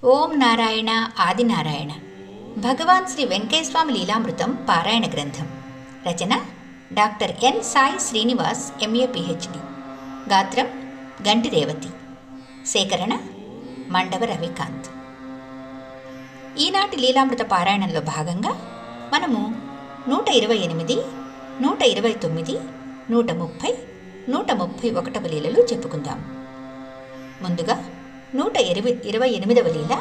ఓం నారాయణ ఆదినారాయణ. భగవాన్ శ్రీ వెంకటేశ్వర లీలామృతం పారాయణ గ్రంథం. రచన doctor N Sai Srinivas MA PhD. గాత్రం గంటి రేవతి. సేకరణ మండవ రవికాంత్. ఈనాటి లీలామృత పారాయణంలో భాగంగా మనము 128, 129, 130, 131 లీలలు చెప్పుకుందాము. ముందుగా 128వ లీల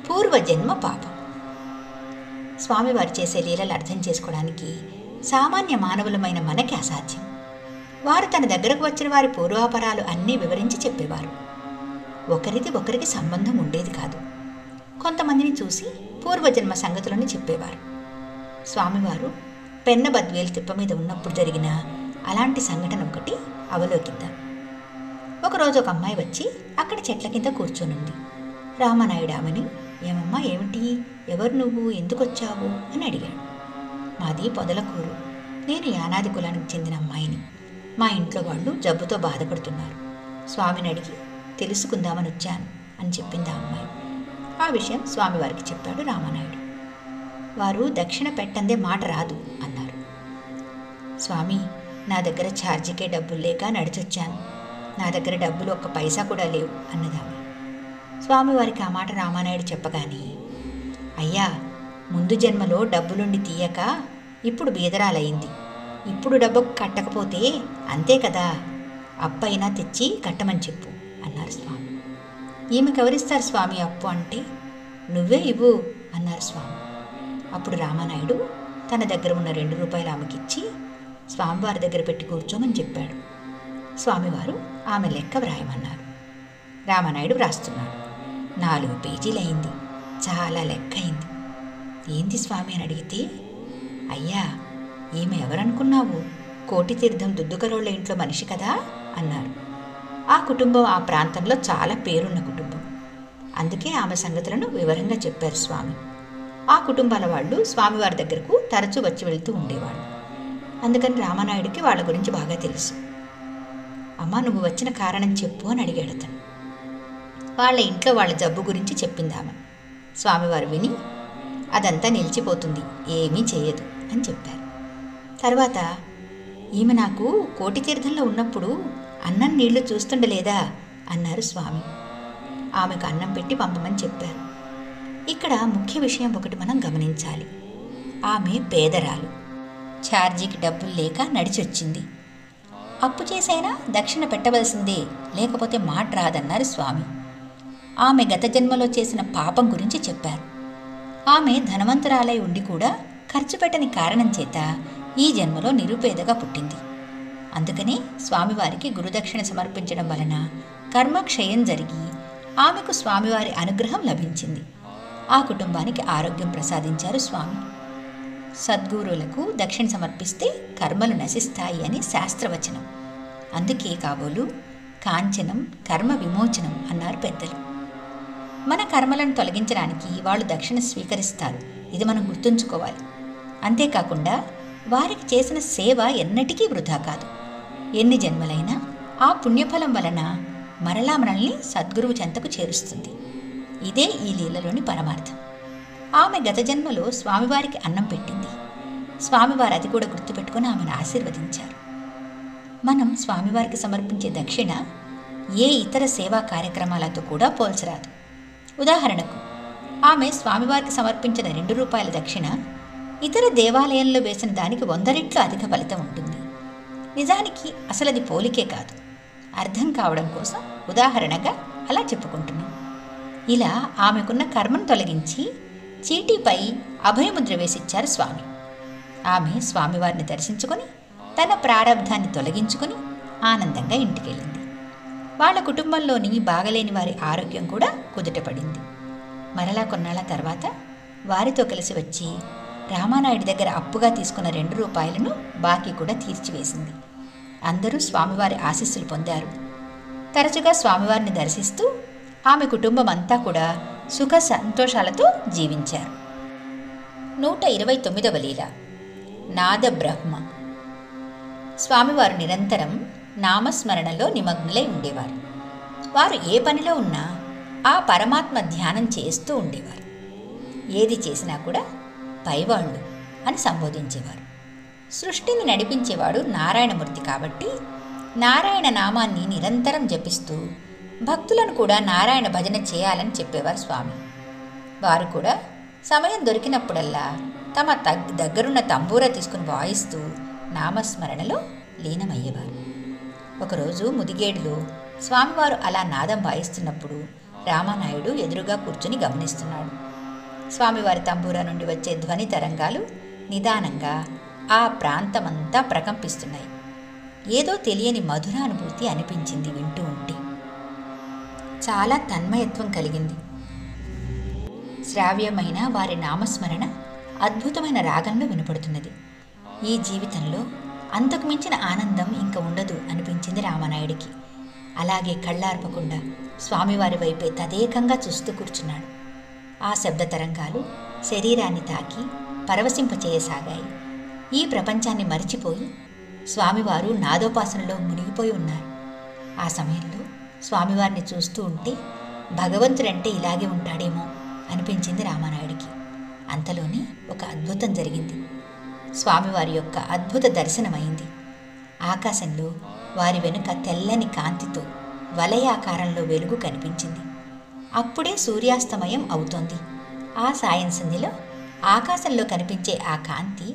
పూర్వజన్మ పాపం. స్వామివారు చేసే లీలలు అర్థం చేసుకోవడానికి సామాన్య మానవులమైన మనకి అసాధ్యం. వారు తన దగ్గరకు వచ్చిన వారి పూర్వాపరాలు అన్నీ వివరించి చెప్పేవారు. ఒకరిది ఒకరికి సంబంధం ఉండేది కాదు. కొంతమందిని చూసి పూర్వజన్మ సంగతులను చెప్పేవారు. స్వామివారు పెన్నబద్వేలు తిప్ప మీద ఉన్నప్పుడు జరిగిన అలాంటి సంఘటన ఒకటి అవలోకిద్దాం. ఒకరోజు ఒక అమ్మాయి వచ్చి అక్కడ చెట్ల కింద కూర్చొనుంది. రామనాయుడు ఆమెని, ఏమమ్మా ఏమిటి, ఎవరు నువ్వు, ఎందుకు వచ్చావు అని అడిగాడు. మాది పొదలకూరు, నేను యానాది కులానికి చెందిన అమ్మాయిని. మా ఇంట్లో వాళ్ళు జబ్బుతో బాధపడుతున్నారు. స్వామిని అడిగి తెలుసుకుందామని వచ్చాను అని చెప్పింది ఆ అమ్మాయి. ఆ విషయం స్వామివారికి చెప్పాడు రామనాయుడు. వారు దక్షిణ పెట్టందే మాట రాదు అన్నారు. స్వామి, నా దగ్గర ఛార్జీకే డబ్బులు లేక నడిచొచ్చాను. నా దగ్గర డబ్బులు ఒక్క పైసా కూడా లేవు అన్నదామె. స్వామివారికి ఆ మాట రామానాయుడు చెప్పగానే, అయ్యా, ముందు జన్మలో డబ్బులుండి తీయక ఇప్పుడు బీదరాలయ్యింది. ఇప్పుడు డబ్బు కట్టకపోతే అంతే కదా, అప్పైనా తెచ్చి కట్టమని చెప్పు అన్నారు స్వామి. ఈమెకు ఎవరిస్తారు స్వామి అప్పు అంటే? నువ్వే ఇవ్వు అన్నారు స్వామి. అప్పుడు రామానాయుడు తన దగ్గర ఉన్న 2 రూపాయలు ఆమెకిచ్చి స్వామివారి దగ్గర పెట్టి కూర్చోమని చెప్పాడు. స్వామివారు ఆమె లెక్క వ్రాయమన్నారు. రామనాయుడు వ్రాస్తున్నాడు. 4 పేజీలు అయింది. చాలా లెక్క అయింది. ఏంది స్వామి అని అడిగితే, అయ్యా, ఈమె ఎవరనుకున్నావు, కోటి తీర్థం దుద్దుకరోళ్ళ ఇంట్లో మనిషి కదా అన్నారు. ఆ కుటుంబం ఆ ప్రాంతంలో చాలా పేరున్న కుటుంబం. అందుకే ఆమె సంగతులను వివరంగా చెప్పారు స్వామి. ఆ కుటుంబాల వాళ్ళు స్వామివారి దగ్గరకు తరచూ వచ్చి వెళ్తూ ఉండేవాళ్ళు. అందుకని రామనాయుడికి వాళ్ళ గురించి బాగా తెలుసు. అమ్మ, నువ్వు వచ్చిన కారణం చెప్పు అని అడిగాడు అతను. వాళ్ళ ఇంట్లో వాళ్ళ జబ్బు గురించి చెప్పింది ఆమె. స్వామివారు విని, అదంతా నిలిచిపోతుంది, ఏమీ చేయదు అని చెప్పారు. తర్వాత, ఈమె నాకు కోటి తీర్థంలో ఉన్నప్పుడు అన్నం నీళ్లు చూస్తుండలేదా అన్నారు స్వామి. ఆమెకు అన్నం పెట్టి పంపమని చెప్పారు. ఇక్కడ ముఖ్య విషయం ఒకటి మనం గమనించాలి. ఆమె పేదరాలు, ఛార్జీకి డబ్బులు లేక నడిచొచ్చింది. అప్పు చేసైనా దక్షిణ పెట్టవలసిందే, లేకపోతే మాట రాదన్నారు స్వామి. ఆమె గత జన్మలో చేసిన పాపం గురించి చెప్పారు. ఆమె ధనవంతురాలై ఉండి కూడా ఖర్చు పెట్టని కారణం చేత ఈ జన్మలో నిరుపేదగా పుట్టింది. అందుకనే స్వామివారికి గురుదక్షిణ సమర్పించడం వలన కర్మక్షయం జరిగి ఆమెకు స్వామివారి అనుగ్రహం లభించింది. ఆ కుటుంబానికి ఆరోగ్యం ప్రసాదించారు స్వామి. సద్గురువులకు దక్షిణ సమర్పిస్తే కర్మలు నశిస్తాయి అని శాస్త్రవచనం. అందుకే కాబోలు కాంచనం కర్మ విమోచనం అన్నారు పెద్దలు. మన కర్మలను తొలగించడానికి వాళ్ళు దక్షిణ స్వీకరిస్తారు. ఇది మనం గుర్తుంచుకోవాలి. అంతేకాకుండా వారికి చేసిన సేవ ఎన్నటికీ వృధా కాదు. ఎన్ని జన్మలైనా ఆ పుణ్యఫలం వలన మరలా మనల్ని సద్గురువు చెంతకు చేరుస్తుంది. ఇదే ఈ లీలలోని పరమార్థం. ఆమె గత జన్మలో స్వామివారికి అన్నం పెట్టింది. స్వామివారు అది కూడా గుర్తుపెట్టుకుని ఆమెను ఆశీర్వదించారు. మనం స్వామివారికి సమర్పించే దక్షిణ ఏ ఇతర సేవా కార్యక్రమాలతో కూడా పోల్చరాదు. ఉదాహరణకు, ఆమె స్వామివారికి సమర్పించిన 2 రూపాయల దక్షిణ ఇతర దేవాలయంలో వేసిన దానికి 100 రెట్లు అధిక ఫలితం ఉంటుంది. నిజానికి అసలు అది పోలికే కాదు. అర్థం కావడం కోసం ఉదాహరణగా అలా చెప్పుకుంటున్నాం. ఇలా ఆమెకున్న కర్మను తొలగించి చీటీపై అభయముద్ర వేసిచ్చారు స్వామి. ఆమె స్వామివారిని దర్శించుకొని తన ప్రారబ్ధాన్ని తొలగించుకొని ఆనందంగా ఇంటికెళ్ళింది. వాళ్ళ కుటుంబంలోని బాగలేని వారి ఆరోగ్యం కూడా కుదుటపడింది. మరలా కొన్నాళ్ళ తర్వాత వారితో కలిసి వచ్చి రామానాయుడి దగ్గర అప్పుగా తీసుకున్న 2 రూపాయలను బాకీ కూడా తీర్చివేసింది. అందరూ స్వామివారి ఆశీస్సులు పొందారు. తరచుగా స్వామివారిని దర్శిస్తూ ఆమె కుటుంబం అంతా కూడా సుఖ సంతోషాలతో జీవించారు. 129వ లీల నాద బ్రహ్మ. స్వామివారు నిరంతరం నామస్మరణలో నిమగ్నులై ఉండేవారు. వారు ఏ పనిలో ఉన్నా ఆ పరమాత్మ ధ్యానం చేస్తూ ఉండేవారు. ఏది చేసినా కూడా పైవాళ్ళు అని సంబోధించేవారు. సృష్టిని నడిపించేవాడు నారాయణమూర్తి కాబట్టి నారాయణ నామాన్ని నిరంతరం జపిస్తూ భక్తులను కూడా నారాయణ భజన చేయాలని చెప్పేవారు స్వామి. వారు కూడా సమయం దొరికినప్పుడల్లా తమ దగ్గరున్న తంబూర తీసుకుని వాయిస్తూ నామస్మరణలో లీనమయ్యేవారు. ఒకరోజు ముదిగేడులో స్వామివారు అలా నాదం వాయిస్తున్నప్పుడు రామానాయుడు ఎదురుగా కూర్చుని గమనిస్తున్నాడు. స్వామివారి తంబూరా నుండి వచ్చే ధ్వని తరంగాలు నిదానంగా ఆ ప్రాంతమంతా ప్రకంపిస్తున్నాయి. ఏదో తెలియని మధురానుభూతి అనిపించింది వింటూ ఉంటే. చాలా తన్మయత్వం కలిగింది. శ్రావ్యమైన వారి నామస్మరణ అద్భుతమైన రాగంలో వినపడుతున్నది. ఈ జీవితంలో అంతకు మించిన ఆనందం ఇంక ఉండదు అనిపించింది రామానాయుడికి. అలాగే కళ్ళార్పకుండా స్వామివారి వైపే తదేకంగా చూస్తూ కూర్చున్నాడు. ఆ శబ్ద తరంగాలు శరీరాన్ని తాకి పరవశింపచేయసాగాయి. ఈ ప్రపంచాన్ని మరిచిపోయి స్వామివారు నాదోపాసనలో మునిగిపోయి ఉన్నారు. ఆ సమయంలో స్వామివారిని చూస్తూ ఉంటే భగవంతుడంటే ఇలాగే ఉంటాడేమో అనిపించింది రామానాయుడికి. అంతలోనే ఒక అద్భుతం జరిగింది. స్వామివారి యొక్క అద్భుత దర్శనమైంది. ఆకాశంలో వారి వెనుక తెల్లని కాంతితో వలయాకారంలో వెలుగు కనిపించింది. అప్పుడే సూర్యాస్తమయం అవుతోంది. ఆ సాయం సంధ్యలో ఆకాశంలో కనిపించే ఆ కాంతి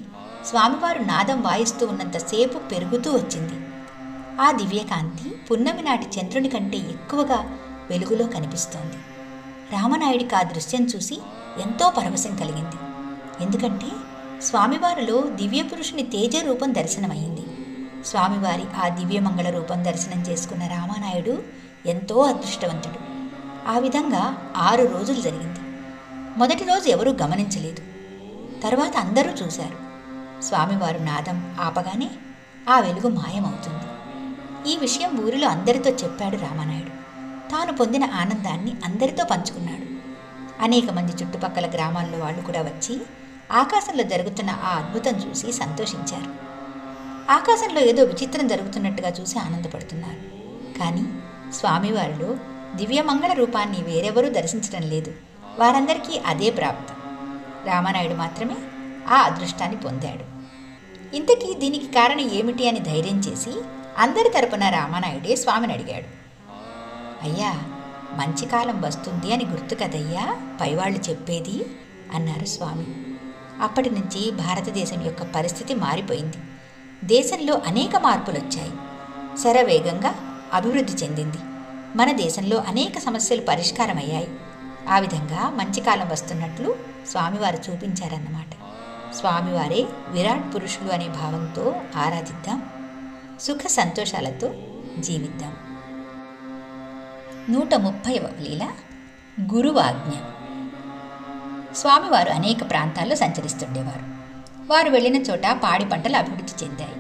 స్వామివారు నాదం వాయిస్తూ ఉన్నంతసేపు పెరుగుతూ వచ్చింది. ఆ దివ్యకాంతి పున్నమి నాటి చంద్రుని కంటే ఎక్కువగా వెలుగులో కనిపిస్తోంది. రామనాయుడికి ఆ దృశ్యం చూసి ఎంతో పరవశం కలిగింది. ఎందుకంటే స్వామివారిలో దివ్యపురుషుని తేజరూపం దర్శనమైంది. స్వామివారి ఆ దివ్యమంగళ రూపం దర్శనం చేసుకున్న రామానాయుడు ఎంతో అదృష్టవంతుడు. ఆ విధంగా 6 రోజులు జరిగింది. మొదటి రోజు ఎవరూ గమనించలేదు. తర్వాత అందరూ చూశారు. స్వామివారు నాదం ఆపగానే ఆ వెలుగు మాయమవుతుంది. ఈ విషయం ఊరిలో అందరితో చెప్పాడు రామానాయుడు. తాను పొందిన ఆనందాన్ని అందరితో పంచుకున్నాడు. అనేక మంది చుట్టుపక్కల గ్రామాల్లో వాళ్ళు కూడా వచ్చి ఆకాశంలో జరుగుతున్న ఆ అద్భుతం చూసి సంతోషించారు. ఆకాశంలో ఏదో విచిత్రం జరుగుతున్నట్టుగా చూసి ఆనందపడుతున్నారు. కానీ స్వామివారిలో దివ్యమంగళ రూపాన్ని వేరెవరూ దర్శించడం లేదు. వారందరికీ అదే ప్రాప్తం. రామానాయుడు మాత్రమే ఆ అదృష్టాన్ని పొందాడు. ఇంతకీ దీనికి కారణం ఏమిటి అని ధైర్యం చేసి అందరి తరపున రామానాయుడే స్వామిని అడిగాడు. అయ్యా, మంచి కాలం వస్తుంది అని గుర్తు కదయ్యా పైవాళ్ళు చెప్పేది అన్నారు స్వామి. అప్పటి నుంచి భారతదేశం యొక్క పరిస్థితి మారిపోయింది. దేశంలో అనేక మార్పులు వచ్చాయి. శరవేగంగా అభివృద్ధి చెందింది. మన దేశంలో అనేక సమస్యలు పరిష్కారమయ్యాయి. ఆ విధంగా మంచి కాలం వస్తున్నట్లు స్వామివారు చూపించారన్నమాట. స్వామివారే విరాట్ పురుషులు అనే భావంతో ఆరాధిద్దాం. సుఖ సంతోషాలతో జీవిద్దాం. 130వ లీల గురువాజ్ఞ. స్వామివారు అనేక ప్రాంతాల్లో సంచరిస్తుండేవారు. వారు వెళ్ళిన చోట పాడి పంటలు అభివృద్ధి చెందాయి.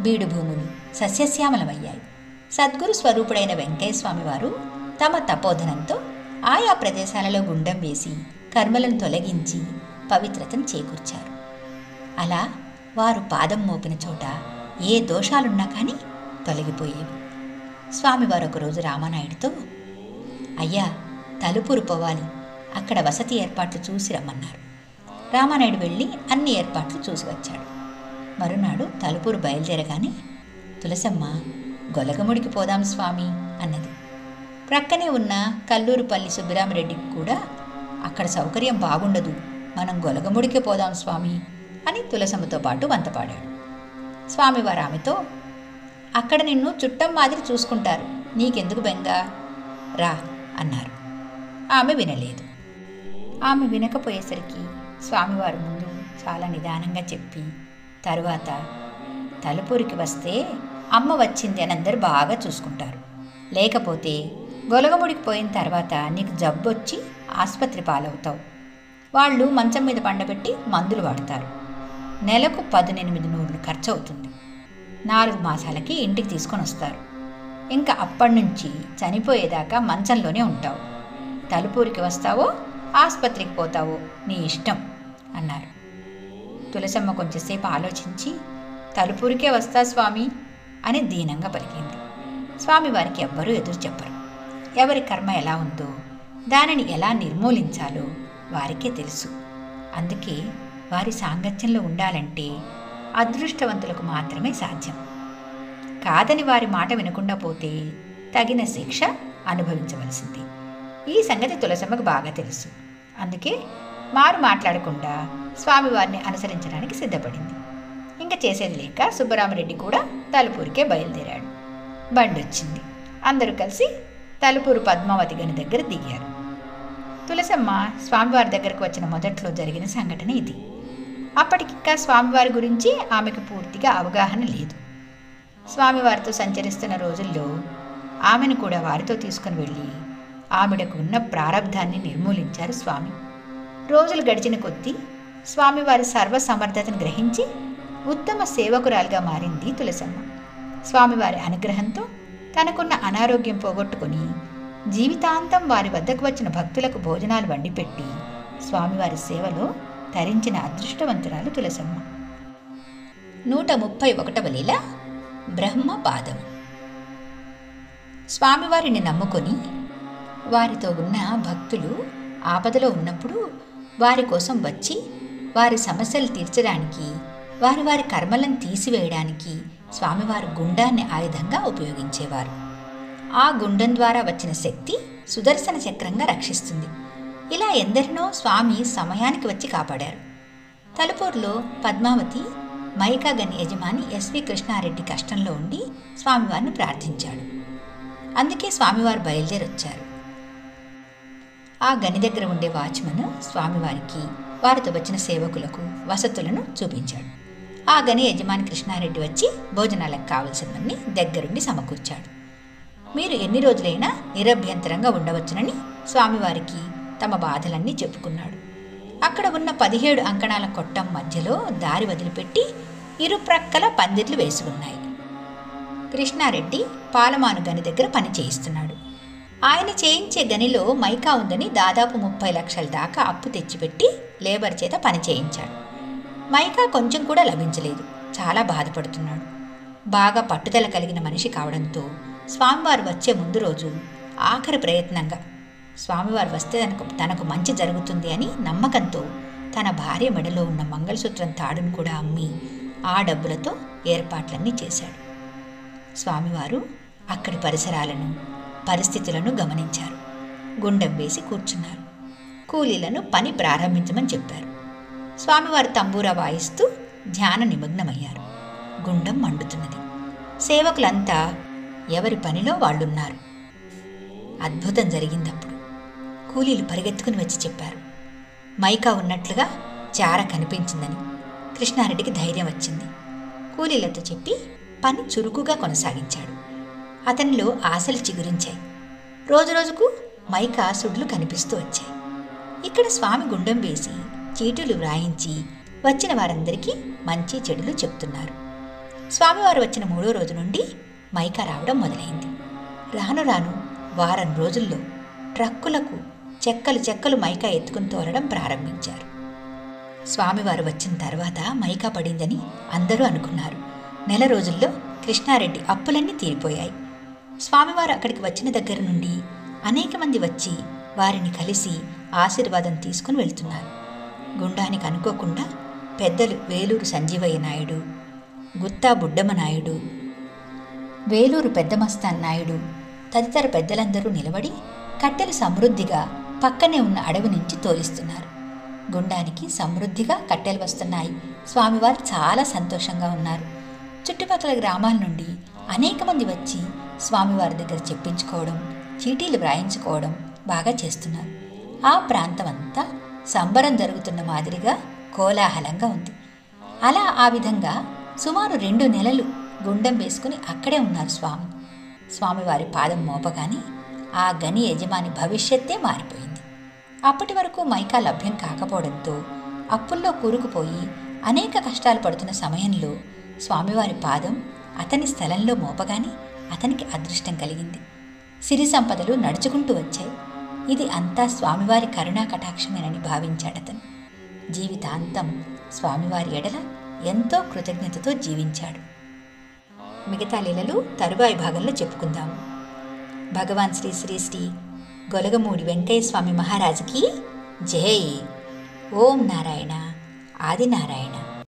బీడు భూములు సస్యశ్యామలమయ్యాయి. సద్గురు స్వరూపుడైన వెంకయ్య స్వామివారు తమ తపోధనంతో ఆయా ప్రదేశాలలో గుండం వేసి కర్మలను తొలగించి పవిత్రతను చేకూర్చారు. అలా వారు పాదం మోపిన చోట ఏ దోషాలున్నా కానీ తొలగిపోయేవి. స్వామివారు ఒకరోజు రామానాయుడితో, అయ్యా, తలుపూరు పోవాలి, అక్కడ వసతి ఏర్పాట్లు చూసి రమ్మన్నారు. రామానాయుడు వెళ్ళి అన్ని ఏర్పాట్లు చూసి వచ్చాడు. మరునాడు తలుపూరు బయలుదేరగానే తులసమ్మ, గొలగముడికి పోదాం స్వామి అన్నది. ప్రక్కనే ఉన్న కల్లూరుపల్లి సుబ్బిరామరెడ్డికి కూడా అక్కడ సౌకర్యం బాగుండదు, మనం గొలగముడికి పోదాం స్వామి అని తులసమ్మతో పాటు వంతపాడాడు. స్వామివారు ఆమెతో, అక్కడ నిన్ను చుట్టం మాదిరి చూసుకుంటారు, నీకెందుకు బెంగ, రా అన్నారు. ఆమె వినలేదు. ఆమె వినకపోయేసరికి స్వామివారు ముందు చాలా నిదానంగా చెప్పి తరువాత, తలుపూరికి వస్తే అమ్మ వచ్చింది అని అందరు బాగా చూసుకుంటారు, లేకపోతే గొలగముడికి పోయిన తర్వాత నీకు జబ్బొచ్చి ఆసుపత్రి పాలవుతావు. వాళ్ళు మంచం మీద పండబెట్టి మందులు వాడతారు. నెలకు 18 ఖర్చు అవుతుంది. 4 మాసాలకి ఇంటికి తీసుకొని వస్తారు. ఇంకా అప్పటి నుంచి చనిపోయేదాకా మంచంలోనే ఉంటావు. తలుపూరికి వస్తావో ఆసుపత్రికి పోతావో నీ ఇష్టం అన్నారు. తులసమ్మ కొంచెంసేపు ఆలోచించి, తలుపూరికే వస్తా స్వామి అని దీనంగా పలికింది. స్వామివారికి ఎవ్వరూ ఎదురు చెప్పరు. ఎవరి కర్మ ఎలా ఉందో దానిని ఎలా నిర్మూలించాలో వారికే తెలుసు. అందుకే వారి సాంగత్యంలో ఉండాలంటే అదృష్టవంతులకు మాత్రమే సాధ్యం. కాదని వారి మాట వినకుండా పోతే తగిన శిక్ష అనుభవించవలసింది. ఈ సంగతి తులసమ్మకు బాగా తెలుసు. అందుకే మారు మాట్లాడకుండా స్వామివారిని అనుసరించడానికి సిద్ధపడింది. ఇంకా చేసేది లేక సుబ్బరామరెడ్డి కూడా తలుపూరికే బయలుదేరాడు. బండి వచ్చింది. అందరూ కలిసి తలుపూరు పద్మావతి గని దగ్గర దిగారు. తులసమ్మ స్వామివారి దగ్గరకు వచ్చిన మొదట్లో జరిగిన సంఘటన ఇది. అప్పటికింకా స్వామివారి గురించి ఆమెకు పూర్తిగా అవగాహన లేదు. స్వామివారితో సంచరిస్తున్న రోజుల్లో ఆమెను కూడా వారితో తీసుకుని వెళ్ళి ఆమెడకు ఉన్న ప్రారబ్ధాన్ని నిర్మూలించారు స్వామి. రోజులు గడిచిన కొద్దీ స్వామివారి సర్వసమర్థతను గ్రహించి ఉత్తమ సేవకురాలుగా మారింది తులసమ్మ. స్వామివారి అనుగ్రహంతో తనకున్న అనారోగ్యం పోగొట్టుకుని జీవితాంతం వారి వద్దకు వచ్చిన భక్తులకు భోజనాలు వండిపెట్టి స్వామివారి సేవలో తరించిన అదృష్టవంతురాలు తులసమ్మ. 131వ లీల బ్రహ్మపాదం. స్వామివారిని నమ్ముకొని వారితో ఉన్న భక్తులు ఆపదలో ఉన్నప్పుడు వారి కోసం వచ్చి వారి సమస్యలు తీర్చడానికి, వారి వారి కర్మలను తీసివేయడానికి స్వామివారు గుండాన్ని ఆయుధంగా ఉపయోగించేవారు. ఆ గుండం ద్వారా వచ్చిన శక్తి సుదర్శన చక్రంగా రక్షిస్తుంది. ఇలా ఎందరినో స్వామి సమయానికి వచ్చి కాపాడారు. తలుపూరులో పద్మావతి మైకా గని యజమాని ఎస్వి కృష్ణారెడ్డి కష్టంలో ఉండి స్వామివారిని ప్రార్థించాడు. అందుకే స్వామివారు బయలుదేరొచ్చారు. ఆ గని దగ్గర ఉండే వాచ్మన్ స్వామివారికి, వారితో వచ్చిన సేవకులకు వసతులను చూపించాడు. ఆ గని యజమాని కృష్ణారెడ్డి వచ్చి భోజనాలకు కావలసినవన్నీ దగ్గరుండి సమకూర్చాడు. మీరు ఎన్ని రోజులైనా నిరభ్యంతరంగా ఉండవచ్చునని స్వామివారికి తమ బాధలన్నీ చెప్పుకున్నాడు. అక్కడ ఉన్న 17 అంకణాల కొట్టం మధ్యలో దారి వదిలిపెట్టి ఇరుప్రక్కల పందిర్లు వేసి ఉన్నాయి. కృష్ణారెడ్డి పాలమాను గని దగ్గర పని చేయిస్తున్నాడు. ఆయన చేయించే గనిలో మైకా ఉందని దాదాపు 30 లక్షల దాకా అప్పు తెచ్చిపెట్టి లేబర్ చేత పని చేయించాడు. మైకా కొంచెం కూడా లభించలేదు. చాలా బాధపడుతున్నాడు. బాగా పట్టుదల కలిగిన మనిషి కావడంతో స్వామివారు వచ్చే ముందు రోజు ఆఖరి ప్రయత్నంగా స్వామివారు వస్తే తనకు మంచి జరుగుతుంది అని నమ్మకంతో తన భార్య మెడలో ఉన్న మంగళసూత్రం తాడును కూడా అమ్మి ఆ డబ్బులతో ఏర్పాట్లన్నీ చేశాడు. స్వామివారు అక్కడి పరిసరాలను, పరిస్థితులను గమనించారు. గుండం వేసి కూర్చున్నారు. కూలీలను పని ప్రారంభించమని చెప్పారు. స్వామివారు తంబూరా వాయిస్తూ ధ్యాన నిమగ్నమయ్యారు. గుండం మండుతున్నది. సేవకులంతా ఎవరి పనిలో వాళ్ళున్నారు. అద్భుతం జరిగిందప్పుడు. కూలీలు పరిగెత్తుకుని వచ్చి చెప్పారు. మైకా ఉన్నట్లుగా చార కనిపించిందని. కృష్ణారెడ్డికి ధైర్యం వచ్చింది. కూలీలతో చెప్పి పని చురుకుగా కొనసాగించాడు. అతనిలో ఆశలు చిగురించాయి. రోజురోజుకు మైకా సుడ్లు కనిపిస్తూ వచ్చాయి. ఇక్కడ స్వామి గుండం వేసి చీటీలు వ్రాయించి వచ్చిన వారందరికీ మంచి చెడులు చెప్తున్నారు. స్వామివారు వచ్చిన 3వ రోజు నుండి మైకా రావడం మొదలైంది. రాను రాను వారం రోజుల్లో ట్రక్కులకు చెక్కలు మైకా ఎత్తుకుని తోలడం ప్రారంభించారు. స్వామివారు వచ్చిన తర్వాత మైకా పడిందని అందరూ అనుకున్నారు. నెల రోజుల్లో కృష్ణారెడ్డి అప్పులన్నీ తీరిపోయాయి. స్వామివారు అక్కడికి వచ్చిన దగ్గర నుండి అనేక మంది వచ్చి వారిని కలిసి ఆశీర్వాదం తీసుకుని వెళ్తున్నారు. గుండానికి అనుకోకుండా పెద్దలు వేలూరు సంజీవయ్య నాయుడు, గుత్తా బుడ్డమ్మ నాయుడు, వేలూరు పెద్దమస్తాన్ నాయుడు తదితర పెద్దలందరూ నిలబడి కట్టెలు సమృద్ధిగా పక్కనే ఉన్న అడవి నుంచి తోలిస్తున్నారు. గుండానికి సమృద్ధిగా కట్టెలు వస్తున్నాయి. స్వామివారు చాలా సంతోషంగా ఉన్నారు. చుట్టుపక్కల గ్రామాల నుండి అనేక మంది వచ్చి స్వామివారి దగ్గర చెప్పించుకోవడం, చీటీలు వ్రాయించుకోవడం బాగా చేస్తున్నారు. ఆ ప్రాంతం అంతా సంబరం జరుగుతున్న మాదిరిగా కోలాహలంగా ఉంది. అలా ఆ విధంగా సుమారు 2 నెలలు గుండం వేసుకుని అక్కడే ఉన్నారు స్వామి. స్వామివారి పాదం మోపగానే ఆ గని యజమాని భవిష్యత్తే మారిపోయింది. అప్పటి వరకు మైకా లభ్యం కాకపోవడంతో అప్పుల్లో కూరుకుపోయి అనేక కష్టాలు పడుతున్న సమయంలో స్వామివారి పాదం అతని స్థలంలో మోపగానే అతనికి అదృష్టం కలిగింది. సిరి సంపదలు నడుచుకుంటూ వచ్చాయి. ఇది అంతా స్వామివారి కరుణా కటాక్షమేనని భావించాడతను. జీవితాంతం స్వామివారి ఎడల ఎంతో కృతజ్ఞతతో జీవించాడు. మిగతా లీలలు తరువాయి భాగంలో చెప్పుకుందాము. భగవాన్ శ్రీ శ్రీ శ్రీ గొలగమూడి వెంకయ్య స్వామి మహారాజుకి జై. ఓం నారాయణ ఆదినారాయణ.